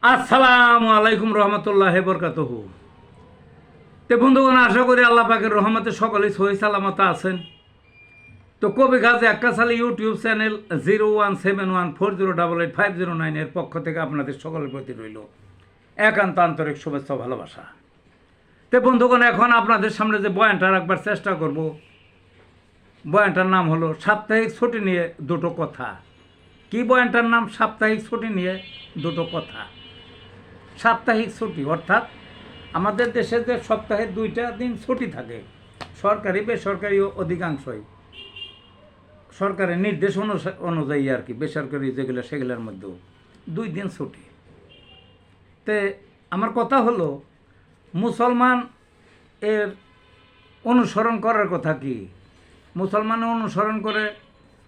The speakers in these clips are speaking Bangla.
আসসালামু আলাইকুম রহমতুল্লাহ বরকাতুহু। তো বন্ধুগণ, আশা করি আল্লাহ পাকের রহমতে সকলেই সহি সালামত আছেন। তো কবি গাজী আক্কাস আলী ইউটিউব চ্যানেল 017140885009 এর পক্ষ থেকে আপনাদের সকলের প্রতি রইল একান্ত আন্তরিক শুভেচ্ছা ভালোবাসা। তো বন্ধুগণ, এখন আপনাদের সামনে যে বয়ানটা রাখবার চেষ্টা করব, বয়ানটার নাম হলো সাপ্তাহিক ছুটি নিয়ে দুটো কথা। কি বয়ানটার নাম? সাপ্তাহিক ছুটি নিয়ে দুটো কথা। সাপ্তাহিক ছুটি অর্থাৎ আমাদের দেশে যে সপ্তাহে 2টা দিন ছুটি থাকে, সরকারি বেসরকারি অধিকাংশই সরকারের নির্দেশ অনুযায়ী আর কি, বেসরকারি যেগুলো সেগুলোর মধ্যেও 2 দিন ছুটি। তে আমার কথা হলো, মুসলমান এর অনুসরণ করার কথা কি? মুসলমান অনুসরণ করে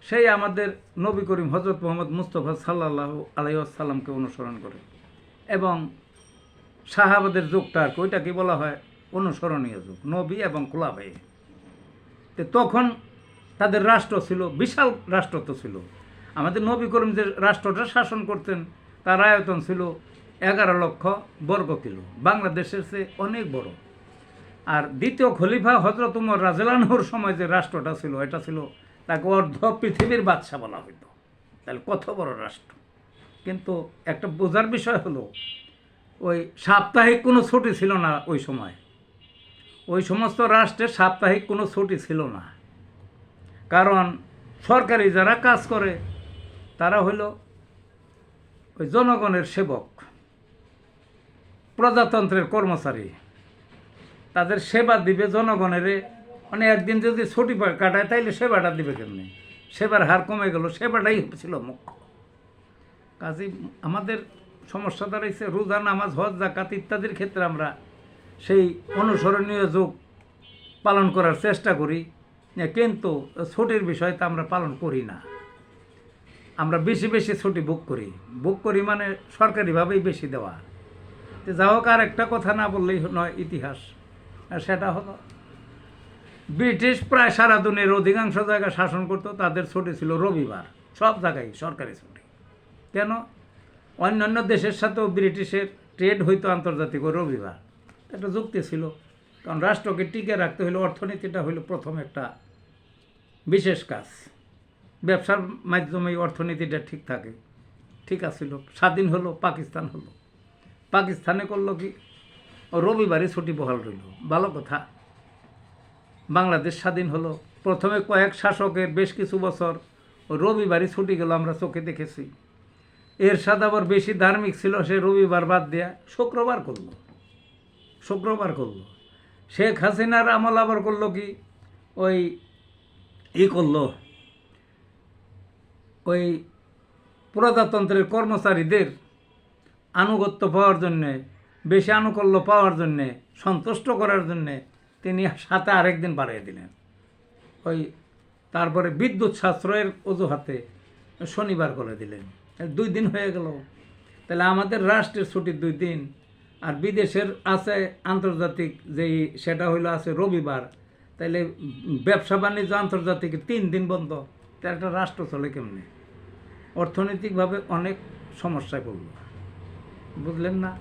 সেই আমাদের নবী করিম হজরত মোহাম্মদ মুস্তফা সাল্লাল্লাহু আলাইহি ওয়াসাল্লামকে অনুসরণ করে এবং সাহাবাদের যুগটা আর কি, ওইটাকে বলা হয় অনুসরণীয় যুগ, নবী এবং খোলাফায়ে। তো তখন তাদের রাষ্ট্র ছিল, বিশাল রাষ্ট্র তো ছিল। আমাদের নবী করিম যে রাষ্ট্রটা শাসন করতেন তার আয়তন ছিল 11 লক্ষ বর্গ কিলো, বাংলাদেশের চেয়ে অনেক বড়। আর দ্বিতীয় খলিফা হজরত উমর রাদিয়াল্লাহু আনহুর সময় যে রাষ্ট্রটা ছিল, এটা ছিল, তাকে অর্ধ পৃথিবীর বাদশা বলা হইতো। তাহলে কত বড় রাষ্ট্র। কিন্তু একটা বোঝার বিষয় হলো, ওই সাপ্তাহিক কোনো ছুটি ছিল না ওই সময়। ওই সমস্ত রাষ্ট্রে সাপ্তাহিক কোনো ছুটি ছিল না, কারণ সরকারি যারা কাজ করে তারা হইল ওই জনগণের সেবক, প্রজাতন্ত্রের কর্মচারী। তাদের সেবা দিবে জনগণের, মানে একদিন যদি ছুটি কাটায় তাইলে সেবাটা দিবে কেমনি? সেবার হার কমে গেল, সেবাটাই ছিল মুখ্য। কাজে আমাদের সমস্যা দাঁড়াইছে, রোজা, নামাজ, হজ, যাকাত ইত্যাদির ক্ষেত্রে আমরা সেই অনুসরণীয় যুগ পালন করার চেষ্টা করি, কিন্তু ছুটির বিষয়টা আমরা পালন করি না। আমরা বেশি বেশি ছুটি বুক করি মানে সরকারিভাবেই বেশি দেওয়া। তো যা হোক, আর একটা কথা না বললেই নয়, ইতিহাস। আর সেটা হলো, ব্রিটিশ প্রায় সারা দুনিয়ার অধিকাংশ জায়গায় শাসন করতো, তাদের ছুটি ছিল রবিবার, সব জায়গায় সরকারি ছুটি। কেন? অন্যান্য দেশের সাথেও ব্রিটিশের ট্রেড হইতো আন্তর্জাতিক ওই রবিবার। একটা যুক্তি ছিল, কারণ রাষ্ট্রকে টিকে রাখতে হইলে অর্থনীতিটা হইল প্রথম একটা বিশেষ কাজ। ব্যবসার মাধ্যমেই অর্থনীতিটা ঠিক থাকে। ঠিক আছিল, স্বাধীন হলো, পাকিস্তান হলো, পাকিস্তানে করলো কি, রবিবারই ছুটি বহাল রইল, ভালো কথা। বাংলাদেশ স্বাধীন হলো, প্রথমে কয়েক শাসকের বেশ কিছু বছর রবিবারই ছুটি গেল, আমরা চোখে দেখেছি। এরশাদ আবার বেশি ধার্মিক ছিল, সে রবিবার বাদ দেয়া শুক্রবার করলো। শেখ হাসিনার আমল আবার করলো কি, ওই প্রজাতন্ত্রের কর্মচারীদের আনুগত্য পাওয়ার জন্যে, বেশি আনুকূল্য পাওয়ার জন্যে, সন্তুষ্ট করার জন্যে তিনি সাথে আরেকদিন বাড়িয়ে দিলেন। তারপরে বিদ্যুৎ সাশ্রয়ের অজুহাতে শনিবার করে দিলেন। 2 দিন হয়ে গেল। তাহলে আমাদের রাষ্ট্রের ছুটি 2 দিন, আর বিদেশের আছে আন্তর্জাতিক যেই, সেটা হইলো আছে রবিবার। তাইলে ব্যবসা বাণিজ্য আন্তর্জাতিক 3 দিন বন্ধ। তা একটা রাষ্ট্র চলে কেমনে? অর্থনৈতিকভাবে অনেক সমস্যায় পড়ল, বুঝলেন না?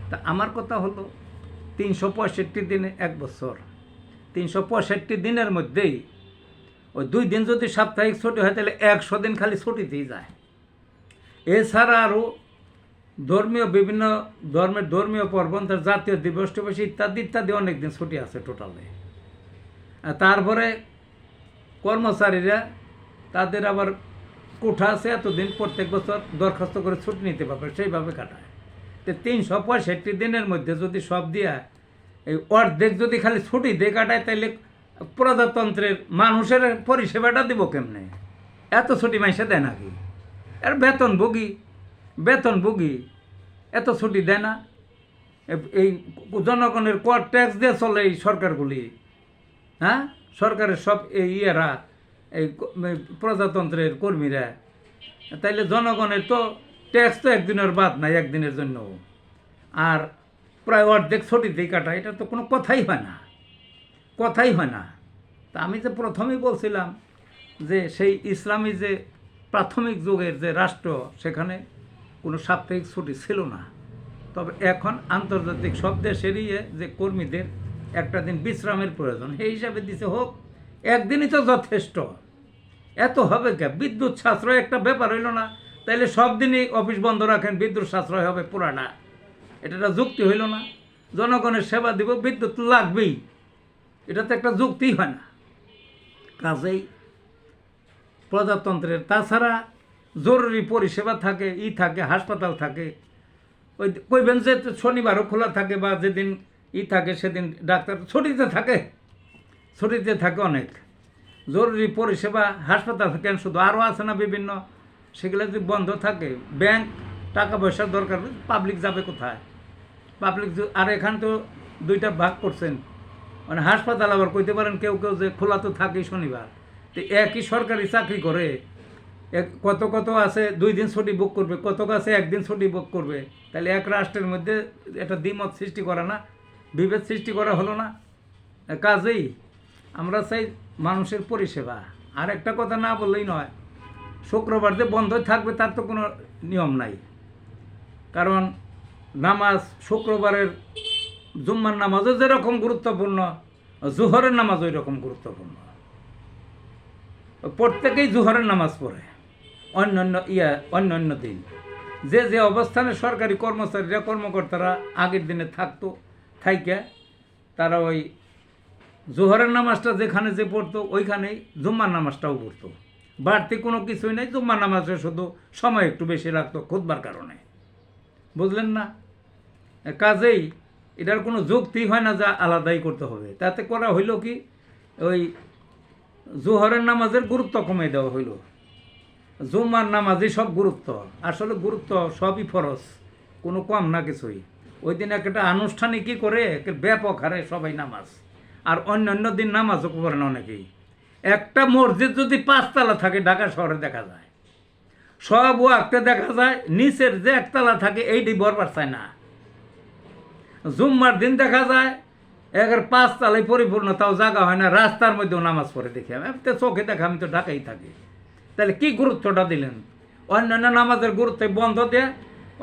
তা আমার কথা হলো, 365 দিনে 1 বছর, 365 দিনের মধ্যেই ওই 2 দিন যদি সাপ্তাহিক ছুটি হয়, তাহলে 100 দিন খালি ছুটিতেই যায়। এছাড়া আরও বিভিন্ন ধর্মের ধর্মীয় পর্বণ, তার জাতীয় দিবস টিবস ইত্যাদি ইত্যাদি অনেক দিন ছুটি আছে টোটালে। তারপরে কর্মচারীরা, তাদের আবার কোঠা আছে, এতদিন প্রত্যেক বছর দরখাস্ত করে ছুটি নিতে পারবে, সেইভাবে কাটায়। তো 365 দিনের মধ্যে যদি সব দিয়া এই অর্ধেক যদি খালি ছুটি দিয়ে কাটায়, তাইলে প্রজাতন্ত্রের মানুষের পরিষেবাটা দিব কেমনে? এত ছুটি মাইসে দেয় নাকি? আর বেতনভোগী এত ছুটি দেয় না। এই জনগণের কর ট্যাক্স দিয়ে চলে এই সরকারগুলি। হ্যাঁ, সরকারের সব এই প্রজাতন্ত্রের কর্মীরা। তাইলে জনগণের তো ট্যাক্স তো একদিনের বাদ নাই, একদিনের জন্য। আর প্রায় অর্ধেক ছুটিতেই কাটায়, এটা তো কোনো কথাই হয় না। তা আমি যে প্রথমেই বলছিলাম যে সেই ইসলামী যে প্রাথমিক যুগের যে রাষ্ট্র, সেখানে কোনো সাপ্তাহিক ছুটি ছিল না। তবে এখন আন্তর্জাতিক সব দেশেরই যে কর্মীদের একটা দিন বিশ্রামের প্রয়োজন, সেই হিসাবে দিছে হোক, একদিনই তো যথেষ্ট। এত হবে কে? বিদ্যুৎ সাশ্রয় একটা ব্যাপার হইল না, তাইলে সব দিনই অফিস বন্ধ রাখেন, বিদ্যুৎ সাশ্রয় হবে পুরানা। এটা যুক্তি হইল না। জনগণের সেবা দিব, বিদ্যুৎ লাগবেই, এটা তো একটা যুক্তিই হয় না। কাজেই প্রজাতন্ত্রের তাছাড়া জরুরি পরিষেবা থাকে, থাকে, হাসপাতাল থাকে, ওই কইবেন যে শনিবারও খোলা থাকে বা যেদিন থাকে সেদিন ডাক্তার ছুটিতে থাকে, ছুটিতে থাকে অনেক। জরুরি পরিষেবা হাসপাতাল কেন শুধু, আরও আছে না বিভিন্ন, সেগুলো যদি বন্ধ থাকে, ব্যাংক টাকা পয়সার দরকার, পাবলিক যাবে কোথায়? পাবলিক আর এখান তো দুইটা ভাগ করছেন, মানে হাসপাতাল আবার কইতে পারেন কেউ কেউ যে খোলা তো থাকেই শনিবার। তো একই সরকারি চাকরি করে কত কত আছে 2 দিন ছুটি বুক করবে, কত আছে 1 দিন ছুটি বুক করবে। তাহলে এক রাষ্ট্রের মধ্যে একটা দ্বিমত সৃষ্টি করা না, বিভেদ সৃষ্টি করা হলো না? কাজেই আমরা চাই মানুষের পরিষেবা। আর একটা কথা না বললেই নয়, শুক্রবার যে বন্ধ থাকবে তার তো কোনো নিয়ম নাই। কারণ নামাজ শুক্রবারের জুম্মার নামাজও যেরকম গুরুত্বপূর্ণ, জোহরের নামাজ ওই রকম গুরুত্বপূর্ণ। প্রত্যেকেই জোহরের নামাজ পড়ে অন্য দিন। যে যে অবস্থানে সরকারি কর্মচারীরা কর্মকর্তারা আগের দিনে থাকতো, থাইকে তারা ওই জোহরের নামাজটা যেখানে যে পড়তো ওইখানেই জুম্মার নামাজটাও পড়তো। বাড়তি কোনো কিছুই নেই, জুম্মার নামাজে শুধু সময় একটু বেশি লাগতো খুতবার কারণে। বুঝলেন না? কাজেই এটার কোনো যুক্তি হয় না যা আলাদাই করতে হবে। তাতে করা হইল কি, ওই জোহরের নামাজের গুরুত্ব কমে দেওয়া হইল। জুম্মার নামাজই সব গুরুত্ব, আসলে গুরুত্ব সবই ফরজ, কোনো কম না কিছুই। ওই দিন একটা আনুষ্ঠানিকই করে ব্যাপক হারে সবাই নামাজ, আর অন্যান্য দিন নামাজও করে না অনেকেই। একটা মসজিদ যদি 5 তলা থাকে ঢাকা শহরে দেখা যায়, সব ওয়াক্তে দেখা যায় নিচের যে 1 তলা থাকে এইটি বরবার চায় না। জুম্মার দিন দেখা যায় 5 তলায় পরিপূর্ণ, তাও জায়গা হয় না, রাস্তার মধ্যেও নামাজ পড়ে দেখি আমি, চোখে দেখা, আমি তো ঢাকাই থাকি। তাহলে কি গুরুত্বটা দিলেন? অন্যান্য নামাজের গুরুত্ব বন্ধ দিয়ে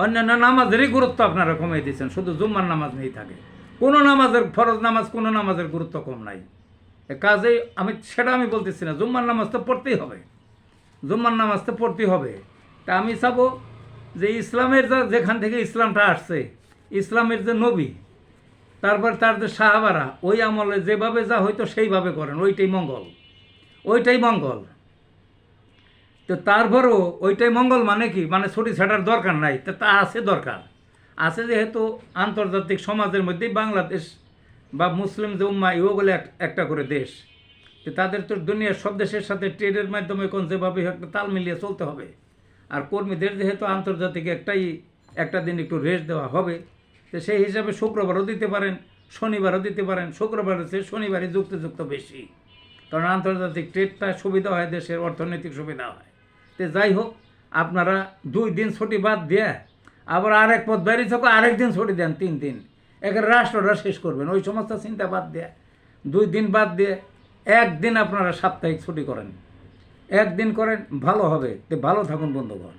অন্যান্য নামাজেরই গুরুত্ব আপনারা কমিয়ে দিচ্ছেন, শুধু জুম্মার নামাজ নেই থাকে। কোনো নামাজের ফরজ নামাজ, কোনো নামাজের গুরুত্ব কম নাই। কাজেই আমি বলতেছি না, জুম্মার নামাজ তো পড়তেই হবে, জুম্মার নামাজ তো পড়তেই হবে। তা আমি চাবো যে ইসলামের যেখান থেকে ইসলামটা আসছে, ইসলামের যে নবী, তারপর তার যে সাহাবারা ওই আমলে যেভাবে যা হয়তো সেইভাবে করেন, ওইটাই মঙ্গল, ওইটাই মঙ্গল। তো তারপরও ওইটাই মঙ্গল মানে কি, মানে ছুটি ছাটার দরকার নাই, তা আছে দরকার আছে, যেহেতু আন্তর্জাতিক সমাজের মধ্যেই বাংলাদেশ বা মুসলিম যে উম্মা বলে একটা করে দেশ, তো তাদের তো দুনিয়ার সব দেশের সাথে ট্রেডের মাধ্যমে কোন যেভাবে একটা তাল মিলিয়ে চলতে হবে। আর কর্মীদের যেহেতু আন্তর্জাতিক একটা দিন একটু রেস্ট দেওয়া হবে, তো সেই হিসাবে শুক্রবারও দিতে পারেন, শনিবারও দিতে পারেন। শুক্রবার হচ্ছে শনিবারই যুক্ত বেশি, কারণ আন্তর্জাতিক ট্রেডটা সুবিধা হয়, দেশের অর্থনৈতিক সুবিধা হয়। তো যাই হোক, আপনারা 2 দিন ছুটি বাদ দিয়ে আবার আরেক পথ বেরিয়ে থাকো, আরেক দিন ছুটি দেন, 3 দিন, একের রাষ্ট্রটা শেষ করবেন। ওই সমস্ত চিন্তা বাদ দিয়ে 2 দিন বাদ দিয়ে 1 দিন আপনারা সাপ্তাহিক ছুটি করেন, 1 দিন করেন, ভালো হবে। তো ভালো থাকুন বন্ধুগণ।